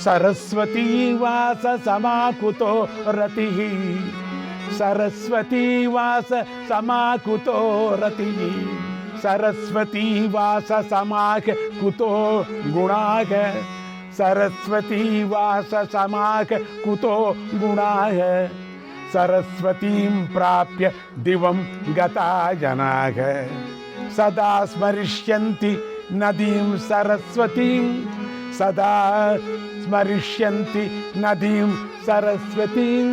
సరస్వతీవాస సమాకుతో రతి, సరస్వతీవాస సమాకుతో రతి, సరస్వతీవాస సమాక కుతో గుణాగ, సరస్వతీవాస సమాక కుతో గుణాగ, సరస్వతీం ప్రాప్య దివం గతా జనాగ, సదా స్మరిష్యంతి నదీం సరస్వతీం, సదా స్మరిష్యంతి నదీం సరస్వతీం.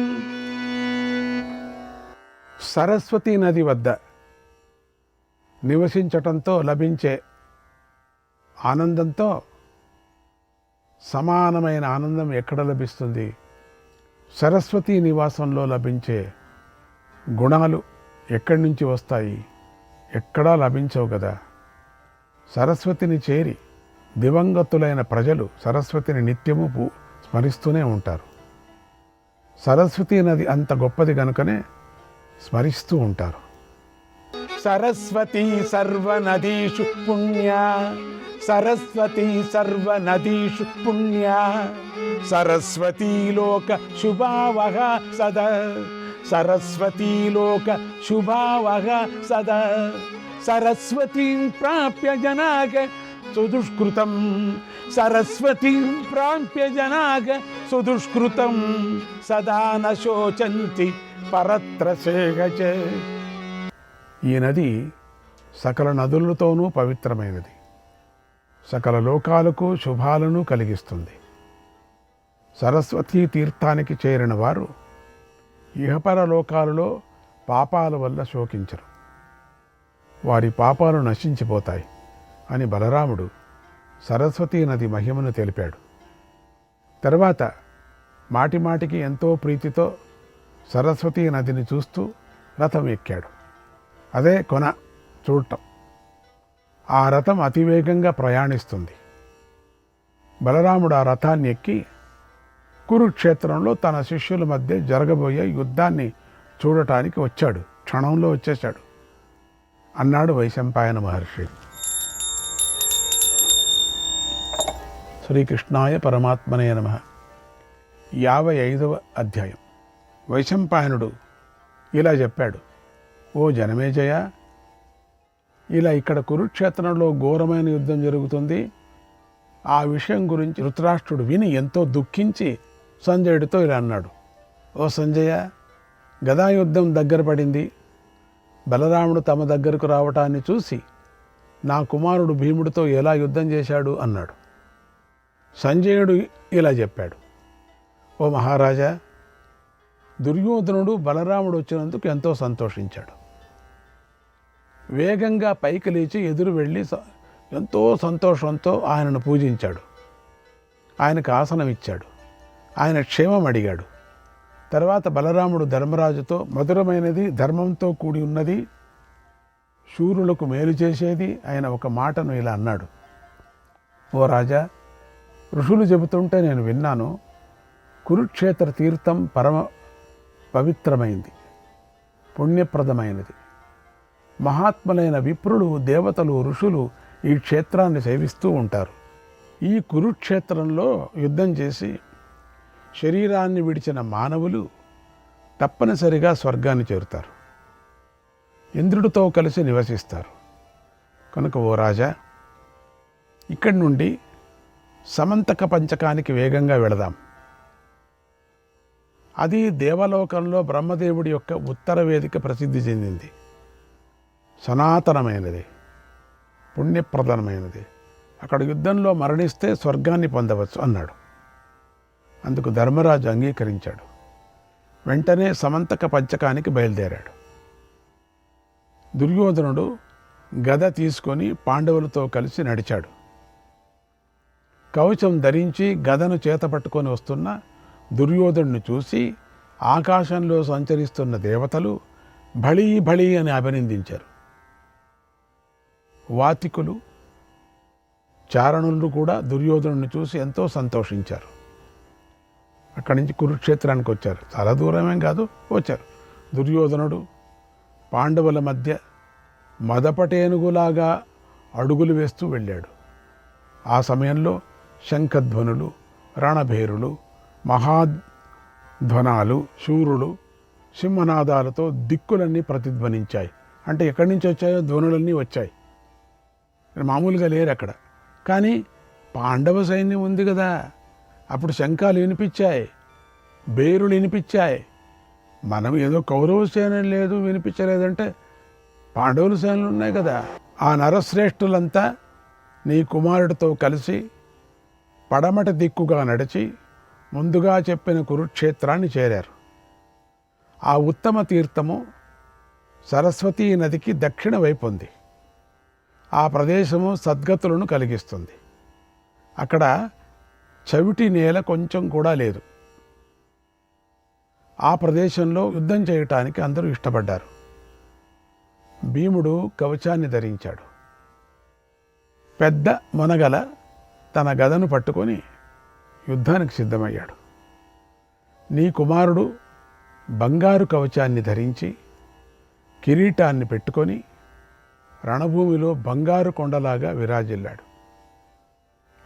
సరస్వతీ నది వద్ద నివసించటంతో లభించే ఆనందంతో సమానమైన ఆనందం ఎక్కడ లభిస్తుంది? సరస్వతీ నివాసంలో లభించే గుణాలు ఎక్కడి నుంచి వస్తాయి? ఎక్కడా లభించవు కదా. సరస్వతిని చేరి దివంగతులైన ప్రజలు సరస్వతిని నిత్యము స్మరిస్తూనే ఉంటారు. సరస్వతీ నది అంత గొప్పది కనుకనే స్మరిస్తూ ఉంటారు. సరస్వతీ సర్వనదీషు పుణ్యా, సరస్వతీ సర్వనదీషు పుణ్యా, సరస్వతీలోక శుభావహ సదా, సరస్వతీలోక శుభావహ సదా, సరస్వతీం ప్రాప్య జనాగ సుదుష్కృతం, సరస్వతీం ప్రాప్య జనాగ సుదుష్కృతం, సదా న శోచంతి పరత్ర శేష. ఈ నది సకల నదులతోనూ పవిత్రమైనది, సకల లోకాలకు శుభాలను కలిగిస్తుంది. సరస్వతీ తీర్థానికి చేరిన వారు ఇహపర లోకాలలో పాపాల వల్ల శోకించరు, వారి పాపాలు నశించిపోతాయి అని బలరాముడు సరస్వతీ నది మహిమను తెలిపాడు. తర్వాత మాటిమాటికి ఎంతో ప్రీతితో సరస్వతీ నదిని చూస్తూ రథం ఎక్కాడు. అదే కొన చూడటం. ఆ రథం అతివేగంగా ప్రయాణిస్తుంది. బలరాముడు ఆ రథాన్ని ఎక్కి కురుక్షేత్రంలో తన శిష్యుల మధ్య జరగబోయే యుద్ధాన్ని చూడటానికి వచ్చాడు. క్షణంలో వచ్చేశాడు అన్నాడు వైశంపాయన మహర్షి. శ్రీకృష్ణాయ పరమాత్మనే నమః. 55వ అధ్యాయం. వైశంపాయనుడు ఇలా చెప్పాడు. ఓ జనమేజయ, ఇలా ఇక్కడ కురుక్షేత్రంలో ఘోరమైన యుద్ధం జరుగుతుంది. ఆ విషయం గురించి ధృతరాష్ట్రుడు విని ఎంతో దుఃఖించి సంజయుడితో ఇలా అన్నాడు. ఓ సంజయ, గదాయుద్ధం దగ్గర పడింది. బలరాముడు తమ దగ్గరకు రావటాన్ని చూసి నా కుమారుడు భీముడితో ఎలా యుద్ధం చేశాడు అన్నాడు. సంజయుడు ఇలా చెప్పాడు. ఓ మహారాజా, దుర్యోధనుడు బలరాముడు వచ్చినందుకు ఎంతో సంతోషించాడు. వేగంగా పైకి లేచి ఎదురు వెళ్ళి ఎంతో సంతోషంతో ఆయనను పూజించాడు. ఆయనకు ఆసనం ఇచ్చాడు. ఆయన క్షేమం అడిగాడు. తర్వాత బలరాముడు ధర్మరాజుతో మధురమైనది, ధర్మంతో కూడి ఉన్నది, శూరులకు మేలు చేసేది అయిన ఒక మాటను ఇలా అన్నాడు. ఓ రాజా, ఋషులు చెబుతుంటే నేను విన్నాను. కురుక్షేత్ర తీర్థం పరమ పవిత్రమైంది, పుణ్యప్రదమైనది. మహాత్ములైన విప్రులు, దేవతలు, ఋషులు ఈ క్షేత్రాన్ని సేవిస్తూ ఉంటారు. ఈ కురుక్షేత్రంలో యుద్ధం చేసి శరీరాన్ని విడిచిన మానవులు తప్పనిసరిగా స్వర్గాన్ని చేరుతారు, ఇంద్రుడితో కలిసి నివసిస్తారు. కనుక ఓ రాజా, ఇక్కడి నుండి సమంతక పంచకానికి వేగంగా వెళదాం. అది దేవలోకంలో బ్రహ్మదేవుడి యొక్క ఉత్తర వేదిక ప్రసిద్ధి చెందింది. సనాతనమైనది, పుణ్యప్రదమైనది. అక్కడ యుద్ధంలో మరణిస్తే స్వర్గాన్ని పొందవచ్చు అన్నాడు. అందుకు ధర్మరాజు అంగీకరించాడు. వెంటనే సమంతక పంచకానికి బయలుదేరాడు. దుర్యోధనుడు గద తీసుకొని పాండవులతో కలిసి నడిచాడు. కవచం ధరించి గదను చేతపట్టుకొని వస్తున్న దుర్యోధనుడిని చూసి ఆకాశంలో సంచరిస్తున్న దేవతలు భళీ భళీ అని అభినందించారు. వాతికులు, చారణులు కూడా దుర్యోధనుడిని చూసి ఎంతో సంతోషించారు. అక్కడి నుంచి కురుక్షేత్రానికి వచ్చారు. చాలా దూరమేం కాదు, వచ్చారు. దుర్యోధనుడు పాండవుల మధ్య మదపటేనుగులాగా అడుగులు వేస్తూ వెళ్ళాడు. ఆ సమయంలో శంఖధ్వనులు, రణభేరులు, మహాధ్వనాలు, శూరులు, సింహనాదాలతో దిక్కులన్నీ ప్రతిధ్వనించాయి. అంటే ఎక్కడి నుంచి వచ్చాయో ధ్వనులన్నీ వచ్చాయి. మామూలుగా లేరు అక్కడ. కానీ పాండవ సైన్యం ఉంది కదా, అప్పుడు శంఖాలు వినిపించాయి, బేరులు వినిపించాయి. మనం ఏదో కౌరవ సేన లేదు వినిపించలేదంటే పాండవుల సేనలు ఉన్నాయి కదా. ఆ నరశ్రేష్ఠులంతా నీ కుమారుడితో కలిసి పడమట దిక్కుగా నడిచి ముందుగా చెప్పిన కురుక్షేత్రాన్ని చేరారు. ఆ ఉత్తమ తీర్థము సరస్వతీ నదికి దక్షిణ వైపు ఉంది. ఆ ప్రదేశము సద్గతులను కలిగిస్తుంది. అక్కడ చవిటి నేల కొంచెం కూడా లేదు. ఆ ప్రదేశంలో యుద్ధం చేయటానికి అందరూ ఇష్టపడ్డారు. భీముడు కవచాన్ని ధరించాడు. పెద్ద మొనగల తన గదను పట్టుకొని యుద్ధానికి సిద్ధమయ్యాడు. నీ కుమారుడు బంగారు కవచాన్ని ధరించి కిరీటాన్ని పెట్టుకొని రణభూమిలో బంగారు కొండలాగా విరాజిల్లాడు.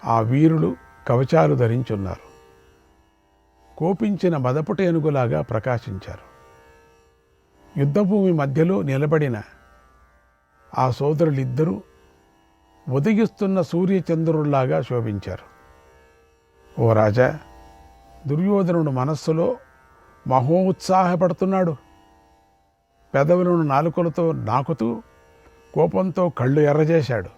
ఆ వీరులు కవచాలు ధరించున్నారు. కోపించిన మదపుట ఏనుగులాగా ప్రకాశించారు. యుద్ధభూమి మధ్యలో నిలబడిన ఆ సోదరులిద్దరూ ఉదయిస్తున్న సూర్యచంద్రుల్లాగా శోభించారు. ఓ రాజా, దుర్యోధనుడు మనస్సులో మహోత్సాహపడుతున్నాడు. పెదవులను నాలుకలతో నాకుతూ కోపంతో కళ్ళు ఎర్రజేశాడు.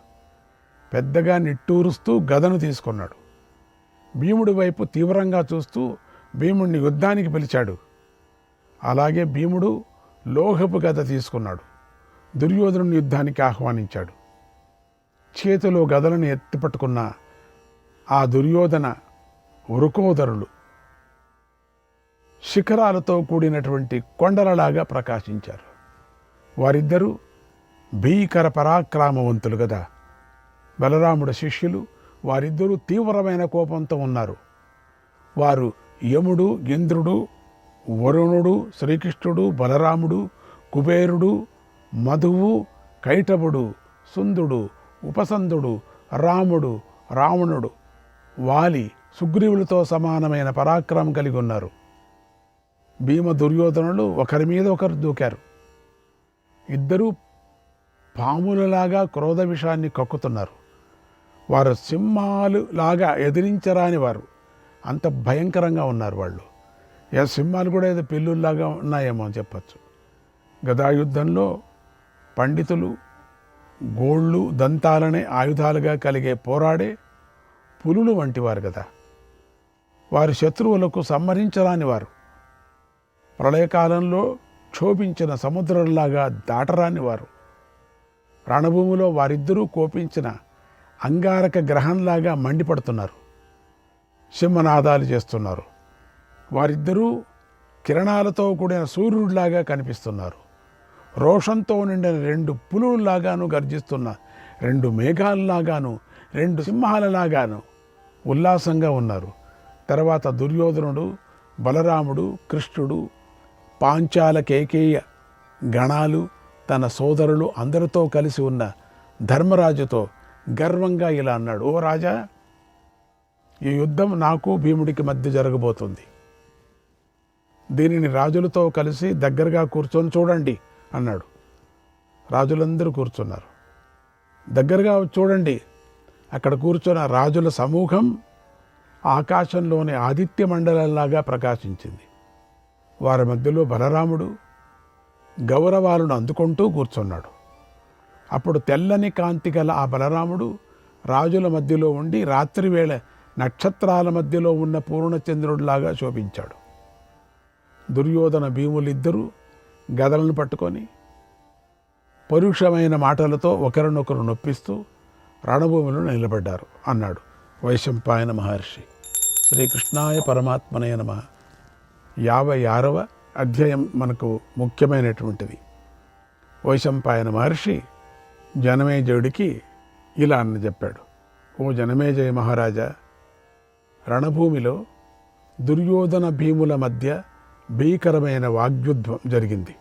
పెద్దగా నిట్టూరుస్తూ గదను తీసుకున్నాడు. భీముడి వైపు తీవ్రంగా చూస్తూ భీముడిని యుద్ధానికి పిలిచాడు. అలాగే భీముడు లోహపు గద తీసుకున్నాడు. దుర్యోధనుని యుద్ధానికి ఆహ్వానించాడు. చేతిలో గదలను ఎత్తిపట్టుకున్న ఆ దుర్యోధన వృకోదరులు శిఖరాలతో కూడినటువంటి కొండలలాగా ప్రకాశించారు. వారిద్దరూ భీకర పరాక్రమవంతులు కదా. బలరాముడి శిష్యులు వారిద్దరూ తీవ్రమైన కోపంతో ఉన్నారు. వారు యముడు, ఇంద్రుడు, వరుణుడు, శ్రీకృష్ణుడు, బలరాముడు, కుబేరుడు, మధువు, కైటవుడు, సుందుడు, ఉపసందుడు, రాముడు, రావణుడు, వాలి, సుగ్రీవులతో సమానమైన పరాక్రమం కలిగి ఉన్నారు. భీమ దుర్యోధనులు ఒకరి మీద ఒకరు దూకారు. ఇద్దరూ పాములలాగా క్రోధ విషాన్ని కక్కుతున్నారు. వారు సింహాలు లాగా ఎదిరించరాని వారు. అంత భయంకరంగా ఉన్నారు వాళ్ళు. సింహాలు కూడా ఏదో పిల్లుల్లాగా ఉన్నాయేమో అని చెప్పచ్చు. గదాయుద్ధంలో పండితులు గోళ్ళు, దంతాలనే ఆయుధాలుగా కలిగే పోరాడే పులులు వంటివారు కదా. వారి శత్రువులకు సంహరించరాని వారు. ప్రళయకాలంలో క్షోభించిన సముద్రంలాగా దాటరాని వారు. రణభూమిలో వారిద్దరూ కోపించిన అంగారక గ్రహంలాగా మండిపడుతున్నారు. సింహనాదాలు చేస్తున్నారు. వారిద్దరూ కిరణాలతో కూడిన సూర్యుడిలాగా కనిపిస్తున్నారు. రోషంతో నిండిన రెండు పులుల్లాగాను గర్జిస్తున్న రెండు మేఘాలలాగాను రెండు సింహాలలాగాను ఉల్లాసంగా ఉన్నారు. తర్వాత దుర్యోధనుడు, బలరాముడు, కృష్ణుడు, పాంచాల కేకేయ గణాలు, తన సోదరులు అందరితో కలిసి ఉన్న ధర్మరాజుతో గర్వంగా ఇలా అన్నాడు. ఓ రాజా, ఈ యుద్ధం నాకు భీముడికి మధ్య జరగబోతుంది. దీనిని రాజులతో కలిసి దగ్గరగా కూర్చొని చూడండి అన్నాడు. రాజులందరూ కూర్చున్నారు. దగ్గరగా చూడండి. అక్కడ కూర్చున్న రాజుల సమూహం ఆకాశంలోని ఆదిత్య మండలంలాగా ప్రకాశించింది. వారి మధ్యలో బలరాముడు గౌరవాలను అందుకుంటూ కూర్చున్నాడు. అప్పుడు తెల్లని కాంతి గల ఆ బలరాముడు రాజుల మధ్యలో ఉండి రాత్రివేళ నక్షత్రాల మధ్యలో ఉన్న పూర్ణచంద్రుడిలాగా శోభించాడు. దుర్యోధన భీములిద్దరూ గదలను పట్టుకొని పరుషమైన మాటలతో ఒకరినొకరు నొప్పిస్తూ రణభూమిలో నిలబడ్డారు అన్నాడు వైశంపాయన మహర్షి. శ్రీకృష్ణాయ పరమాత్మనే నమః. 56వ అధ్యాయం మనకు ముఖ్యమైనటువంటిది. వైశంపాయన మహర్షి జనమేజయుడికి ఇలా అని చెప్పాడు. ఓ జనమేజయ మహారాజా, రణభూమిలో దుర్యోధన భీముల మధ్య భీకరమైన వాగ్యుద్ధం జరిగింది.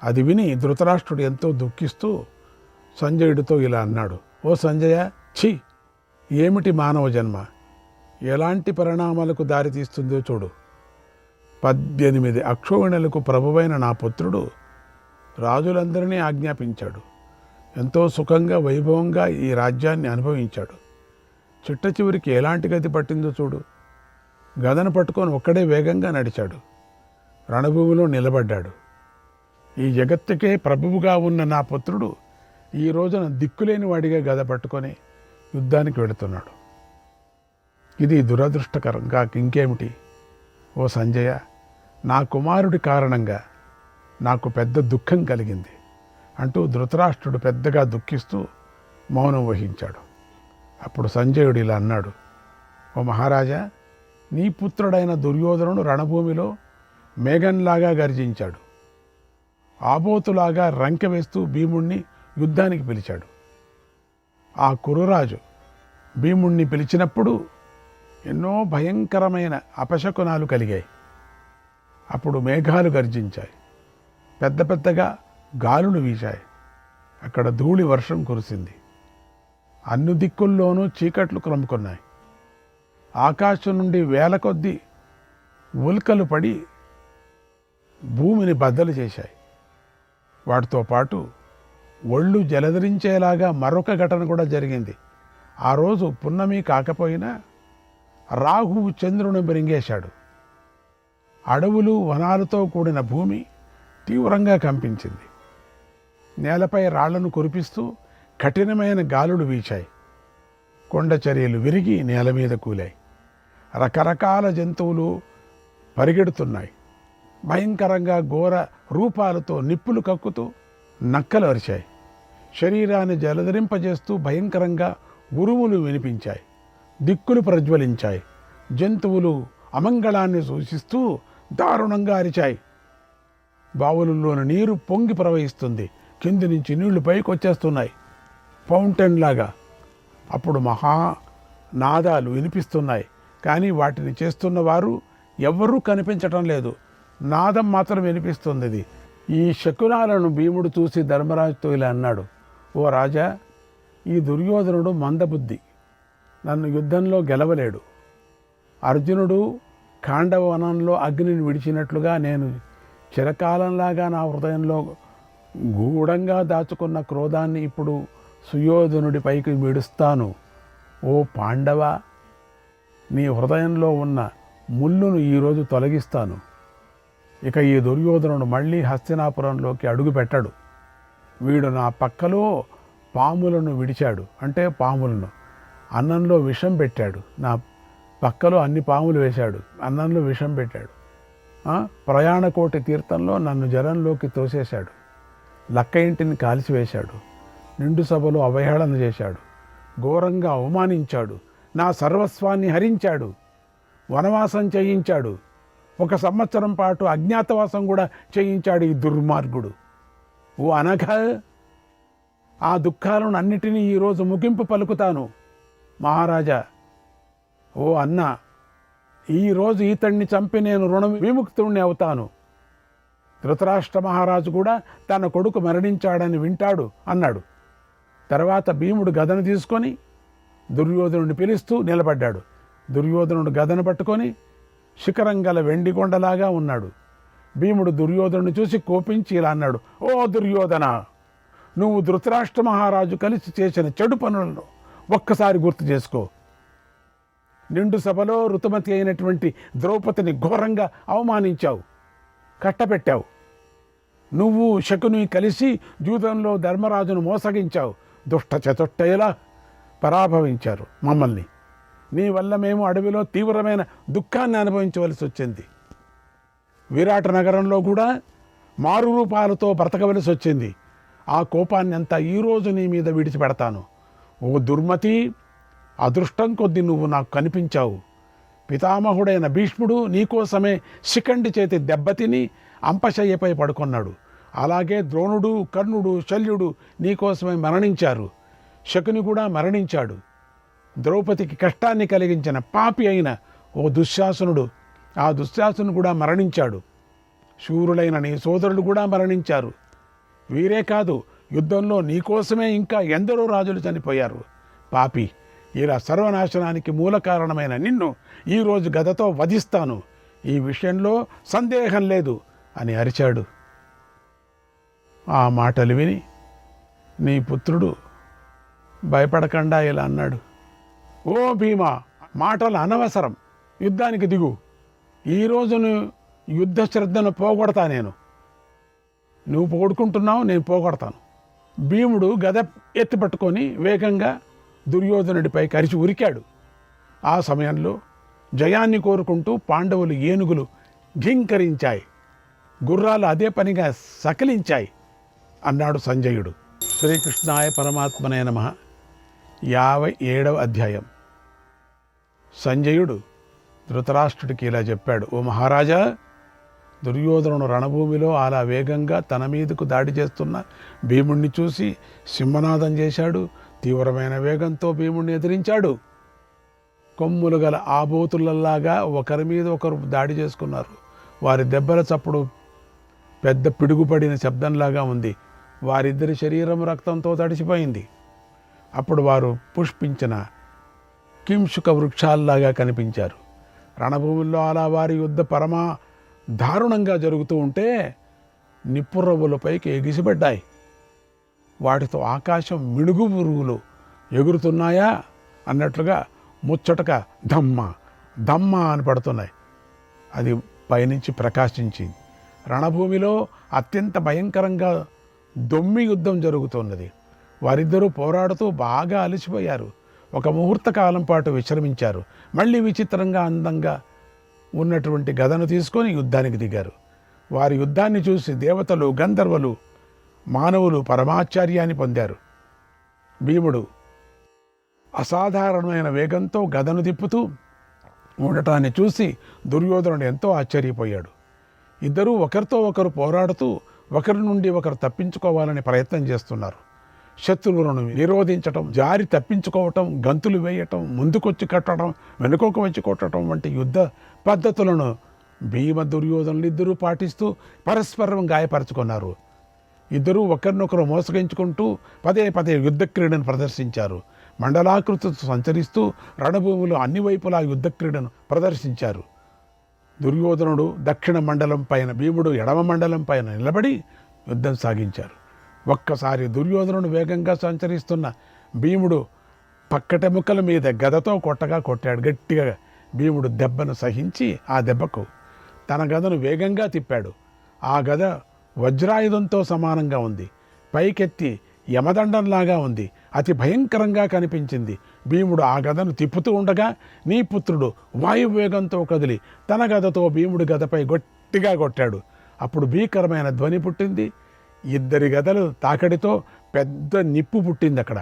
అది విని ధృతరాష్ట్రుడు ఎంతో దుఃఖిస్తూ సంజయుడితో ఇలా అన్నాడు. ఓ సంజయ, ఛీ, ఏమిటి మానవ జన్మ! ఎలాంటి పరిణామాలకు దారితీస్తుందో చూడు. 18 అక్షోహిణులకు ప్రభువైన నా పుత్రుడు రాజులందరినీ ఆజ్ఞాపించాడు. ఎంతో సుఖంగా వైభవంగా ఈ రాజ్యాన్ని అనుభవించాడు. చిట్ట చివరికి ఎలాంటి గతి పట్టిందో చూడు. గదను పట్టుకొని ఒక్కడే వేగంగా నడిచాడు. రణభూమిలో నిలబడ్డాడు. ఈ జగత్తుకే ప్రభువుగా ఉన్న నా పుత్రుడు ఈ రోజున దిక్కులేని వాడిగా గద పట్టుకొని యుద్ధానికి వెళుతున్నాడు. ఇది దురదృష్టకరంగా ఇంకేమిటి? ఓ సంజయ, నా కుమారుడి కారణంగా నాకు పెద్ద దుఃఖం కలిగింది అంటూ ధృతరాష్ట్రుడు పెద్దగా దుఃఖిస్తూ మౌనం వహించాడు. అప్పుడు సంజయుడు ఇలా అన్నాడు, ఓ మహారాజా, నీ పుత్రుడైన దుర్యోధనుడు రణభూమిలో మేఘంలాగా గర్జించాడు. ఆబోతులాగా రంకె వేస్తూ భీముణ్ణి యుద్ధానికి పిలిచాడు. ఆ కురురాజు భీముణ్ణి పిలిచినప్పుడు ఎన్నో భయంకరమైన అపశకునాలు కలిగాయి. అప్పుడు మేఘాలు గర్జించాయి, పెద్ద పెద్దగా గాలులు వీశాయి. అక్కడ ధూళి వర్షం కురిసింది. అన్ని దిక్కుల్లోనూ చీకట్లు క్రమ్ముకున్నాయి. ఆకాశం నుండి వేల కొద్దీ ఉల్కలు పడి భూమిని బద్దలు చేశాయి. వాటితో పాటు ఒళ్ళు జలధరించేలాగా మరొక ఘటన కూడా జరిగింది. ఆ రోజు పున్నమి కాకపోయినా రాహువు చంద్రుని బెరింగేశాడు. అడవులు వనాలతో కూడిన భూమి తీవ్రంగా కంపించింది. నేలపై రాళ్లను కురిపిస్తూ కఠినమైన గాలులు వీచాయి. కొండ చర్యలు విరిగి నేల మీద కూలాయి. రకరకాల జంతువులు పరిగెడుతున్నాయి. భయంకరంగా ఘోర రూపాలతో నిప్పులు కక్కుతూ నక్కలు అరిచాయి. శరీరాన్ని జలధరింపజేస్తూ భయంకరంగా ఉరుములు వినిపించాయి. దిక్కులు ప్రజ్వలించాయి. జంతువులు అమంగళాన్ని సూచిస్తూ దారుణంగా అరిచాయి. బావులలోని నీరు పొంగి ప్రవహిస్తుంది. కింది నుంచి నీళ్లు పైకి వచ్చేస్తున్నాయి ఫౌంటైన్ లాగా. అప్పుడు మహానాదాలు వినిపిస్తున్నాయి. కానీ వాటిని చేస్తున్న వారు ఎవ్వరూ కనిపించటం లేదు. నాదం మాత్రం వినిపిస్తుంది. ఈ శకునాలను భీముడు చూసి ధర్మరాజుతో ఇలా అన్నాడు, ఓ రాజా, ఈ దుర్యోధనుడు మందబుద్ధి, నన్ను యుద్ధంలో గెలవలేడు. అర్జునుడు ఖాండవ వనంలో అగ్నిని విడిచినట్లుగా నేను చిరకాలంలాగా నా హృదయంలో గూఢంగా దాచుకున్న క్రోధాన్ని ఇప్పుడు సుయోధనుడి పైకి విడుస్తాను. ఓ పాండవ, నీ హృదయంలో ఉన్న ముళ్ళును ఈరోజు తొలగిస్తాను. ఇక ఈ దుర్యోధనుడు మళ్ళీ హస్తినాపురంలోకి అడుగు పెట్టాడు. వీడు నా పక్కలో పాములను విడిచాడు, అంటే పాములను అన్నంలో విషం పెట్టాడు. నా పక్కలో అన్ని పాములు వేశాడు, అన్నంలో విషం పెట్టాడు. ప్రయాణకోటి తీర్థంలో నన్ను జలంలోకి తోసేశాడు. లక్క ఇంటిని కాల్చివేశాడు. నిండు సభలో అవహేళన చేశాడు. ఘోరంగా అవమానించాడు. నా సర్వస్వాన్ని హరించాడు. వనవాసం చేయించాడు. 1 సంవత్సరం పాటు అజ్ఞాతవాసం కూడా చేయించాడు ఈ దుర్మార్గుడు. ఓ అనఘ, ఆ దుఃఖాలను అన్నిటినీ ఈరోజు ముగింపు పలుకుతాను. మహారాజా, ఓ అన్న, ఈరోజు ఈతడిని చంపి నేను రుణ విముక్తుడిని అవుతాను. ధృతరాష్ట్ర మహారాజు కూడా తన కొడుకు మరణించాడని వింటాడు అన్నాడు. తర్వాత భీముడు గదను తీసుకొని దుర్యోధనుడిని పిలుస్తూ నిలబడ్డాడు. దుర్యోధనుడు గదను పట్టుకొని శిఖరం గల వెండికొండలాగా ఉన్నాడు. భీముడు దుర్యోధనుడిని చూసి కోపించి ఇలా అన్నాడు, ఓ దుర్యోధన, నువ్వు ధృతరాష్ట్ర మహారాజు కలిసి చేసిన చెడు పనులను ఒక్కసారి గుర్తు చేసుకో. నిండు సభలో ఋతుమతి అయినటువంటి ద్రౌపదిని ఘోరంగా అవమానించావు, కట్టపెట్టావు. నువ్వు శకుని కలిసి జూదంలో ధర్మరాజును మోసగించావు. దుష్ట చతుట్టయలా పరాభవించారు మమ్మల్ని. నీ వల్ల మేము అడవిలో తీవ్రమైన దుఃఖాన్ని అనుభవించవలసి వచ్చింది. విరాట నగరంలో కూడా మారు రూపాలతో బ్రతకవలసి వచ్చింది. ఆ కోపాన్ని అంతా ఈరోజు నీ మీద విడిచిపెడతాను. ఓ దుర్మతి, అదృష్టం కొద్దీ నువ్వు నాకు కనిపించావు. పితామహుడైన భీష్ముడు నీకోసమే శిఖండి చేతి దెబ్బతిని అంపశయ్యపై పడుకున్నాడు. అలాగే ద్రోణుడు, కర్ణుడు, శల్యుడు నీకోసమే మరణించారు. శకుని కూడా మరణించాడు. ద్రౌపదికి కష్టాన్ని కలిగించిన పాపి అయిన ఓ దుశ్శాసనుడు, ఆ దుశ్శాసనుడు కూడా మరణించాడు. శూరులైన నీ సోదరులు కూడా మరణించారు. వీరే కాదు, యుద్ధంలో నీకోసమే ఇంకా ఎందరో రాజులు చనిపోయారు. పాపి, ఇలా సర్వనాశనానికి మూల కారణమైన నిన్ను ఈరోజు గదతో వధిస్తాను, ఈ విషయంలో సందేహం లేదు అని అరిచాడు. ఆ మాటలు విని నీ పుత్రుడు భయపడకుండా ఇలా అన్నాడు, ఓ భీమా, మాటలు అనవసరం, యుద్ధానికి దిగు. ఈరోజు యుద్ధ శ్రద్ధను పోగొడతా నువ్వు పోగొడుకుంటున్నావు, నేను పోగొడతాను. భీముడు గద ఎత్తిపట్టుకొని వేగంగా దుర్యోధనుడిపై కరిచి ఉరికాడు. ఆ సమయంలో జయాన్ని కోరుకుంటూ పాండవులు ఏనుగులు ఘింకరించాయి, గుర్రాలు అదే పనిగా సకిలించాయి అన్నాడు సంజయుడు. శ్రీకృష్ణాయ పరమాత్మనే నమః. 57వ అధ్యాయం. సంజయుడు ధృతరాష్ట్రుడికి ఇలా చెప్పాడు, ఓ మహారాజా, దుర్యోధనుడు రణభూమిలో అలా వేగంగా తన మీదకు దాడి చేస్తున్న భీముణ్ణి చూసి సింహనాదం చేశాడు. తీవ్రమైన వేగంతో భీముణ్ణి ఎదిరించాడు. కొమ్ములు గల ఆబోతులలాగా ఒకరి మీద ఒకరు దాడి చేసుకున్నారు. వారి దెబ్బల చప్పుడు పెద్ద పిడుగుపడిన శబ్దంలాగా ఉంది. వారిద్దరి శరీరం రక్తంతో తడిసిపోయింది. అప్పుడు వారు పుష్పించిన కింశుక వృక్షాల్లాగా కనిపించారు. రణభూముల్లో అలా వారి యుద్ధ పరమా దారుణంగా జరుగుతూ ఉంటే నిప్పురవ్వులపైకి ఎగిసిపడ్డాయి. వాటితో ఆకాశం మిడుగు పురుగులు ఎగురుతున్నాయా అన్నట్లుగా ముచ్చటగా ధమ్మ ధమ్మ అని పడుతున్నాయి. అది పైనుంచి ప్రకాశించింది. రణభూమిలో అత్యంత భయంకరంగా దొమ్మి యుద్ధం జరుగుతున్నది. వారిద్దరూ పోరాడుతూ బాగా అలసిపోయారు. ఒక ముహూర్త కాలం పాటు విశ్రమించారు. మళ్ళీ విచిత్రంగా అందంగా ఉన్నటువంటి గదను తీసుకొని యుద్ధానికి దిగారు. వారి యుద్ధాన్ని చూసి దేవతలు, గంధర్వులు, మానవులు పరమాశ్చర్యాన్ని పొందారు. భీముడు అసాధారణమైన వేగంతో గదను తిప్పుతూ ఉండటాన్ని చూసి దుర్యోధనుడు ఎంతో ఆశ్చర్యపోయాడు. ఇద్దరూ ఒకరితో ఒకరు పోరాడుతూ ఒకరి నుండి ఒకరు తప్పించుకోవాలని ప్రయత్నం చేస్తున్నారు. శత్రువులను నిరోధించటం, జారి తప్పించుకోవటం, గంతులు వేయటం, ముందుకొచ్చి కట్టడం, వెనుకకు వచ్చి కొట్టడం వంటి యుద్ధ పద్ధతులను భీమ దుర్యోధనులు ఇద్దరూ పాటిస్తూ పరస్పరం గాయపరుచుకున్నారు. ఇద్దరూ ఒకరినొకరు మోసగించుకుంటూ పదే పదే యుద్ధ క్రీడను ప్రదర్శించారు. మండలాకృతితో సంచరిస్తూ రణభూమిలో అన్ని వైపులా యుద్ధ క్రీడను ప్రదర్శించారు. దుర్యోధనుడు దక్షిణ మండలం పైన, భీముడు ఎడమ మండలం పైన నిలబడి యుద్ధం సాగించారు. ఒక్కసారి దుర్యోధనుడు వేగంగా సంచరిస్తున్న భీముడు పక్కటెముకల మీద గదతో కొట్టాడు. గట్టిగా భీముడు దెబ్బను సహించి ఆ దెబ్బకు తన గదను వేగంగా తిప్పాడు. ఆ గద వజ్రాయుధంతో సమానంగా ఉంది. పైకెత్తి యమదండంలాగా ఉంది. అతి భయంకరంగా కనిపించింది. భీముడు ఆ గదను తిప్పుతూ ఉండగా నీ పుత్రుడు వాయువేగంతో కదిలి తన గదతో భీముడి గదపై గట్టిగా కొట్టాడు. అప్పుడు భీకరమైన ధ్వని పుట్టింది. ఇద్దరి గదలు తాకడితో పెద్ద నిప్పు పుట్టింది అక్కడ.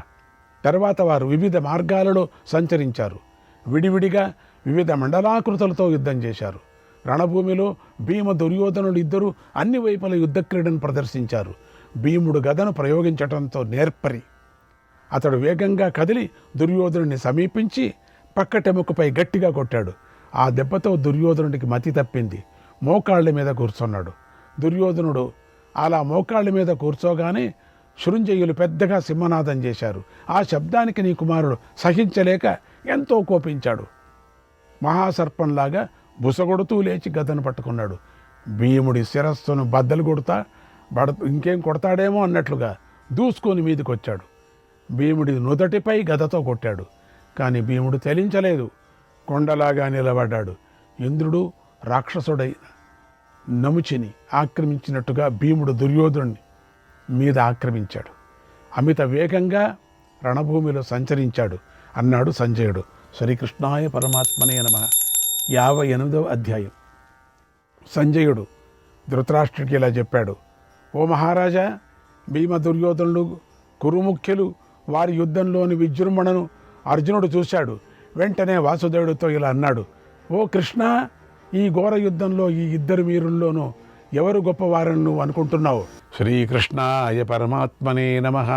తర్వాత వారు వివిధ మార్గాలలో సంచరించారు. విడివిడిగా వివిధ మండలాకృతులతో యుద్ధం చేశారు. రణభూమిలో భీమ దుర్యోధనుడు ఇద్దరూ అన్ని వైపుల యుద్ధ క్రీడను ప్రదర్శించారు. భీముడు గదను ప్రయోగించడంతో నేర్పరి. అతడు వేగంగా కదిలి దుర్యోధనుడిని సమీపించి పక్కటెముకపై గట్టిగా కొట్టాడు. ఆ దెబ్బతో దుర్యోధనుడికి మతి తప్పింది. మోకాళ్ళ మీద కూర్చున్నాడు. దుర్యోధనుడు అలా మోకాళ్ళ మీద కూర్చోగానే శృంజయులు పెద్దగా సింహనాదం చేశారు. ఆ శబ్దానికి నీ కుమారుడు సహించలేక ఎంతో కోపించాడు. మహాసర్పంలాగా బుసగొడుతూ లేచి గదను పట్టుకున్నాడు. భీముడి శిరస్సును బద్దలు కొడతా ఇంకేం కొడతాడేమో అన్నట్లుగా దూసుకొని మీదకి వచ్చాడు. భీముడి నుదటిపై గదతో కొట్టాడు. కానీ భీముడు తెలించలేదు. కొండలాగా నిలబడ్డాడు. ఇంద్రుడు రాక్షసుడైన నముచిని ఆక్రమించినట్టుగా భీముడు దుర్యోధనుని మీద ఆక్రమించాడు. అమిత వేగంగా రణభూమిలో సంచరించాడు అన్నాడు సంజయుడు. శ్రీకృష్ణాయ పరమాత్మనే నమః. 58వ అధ్యాయం. సంజయుడు ధృతరాష్ట్రుడికి ఇలా చెప్పాడు, ఓ మహారాజా, భీమ దుర్యోధనులు కురుముఖ్యులు వారి యుద్ధంలోని విజృంభణను అర్జునుడు చూశాడు. వెంటనే వాసుదేవుడితో ఇలా అన్నాడు, ఓ కృష్ణ, ఈ ఘోర యుద్ధంలో ఈ ఇద్దరు వీరుల్లోనూ ఎవరు గొప్పవారని నువ్వు అనుకుంటున్నావు? శ్రీకృష్ణాయ పరమాత్మనే నమః.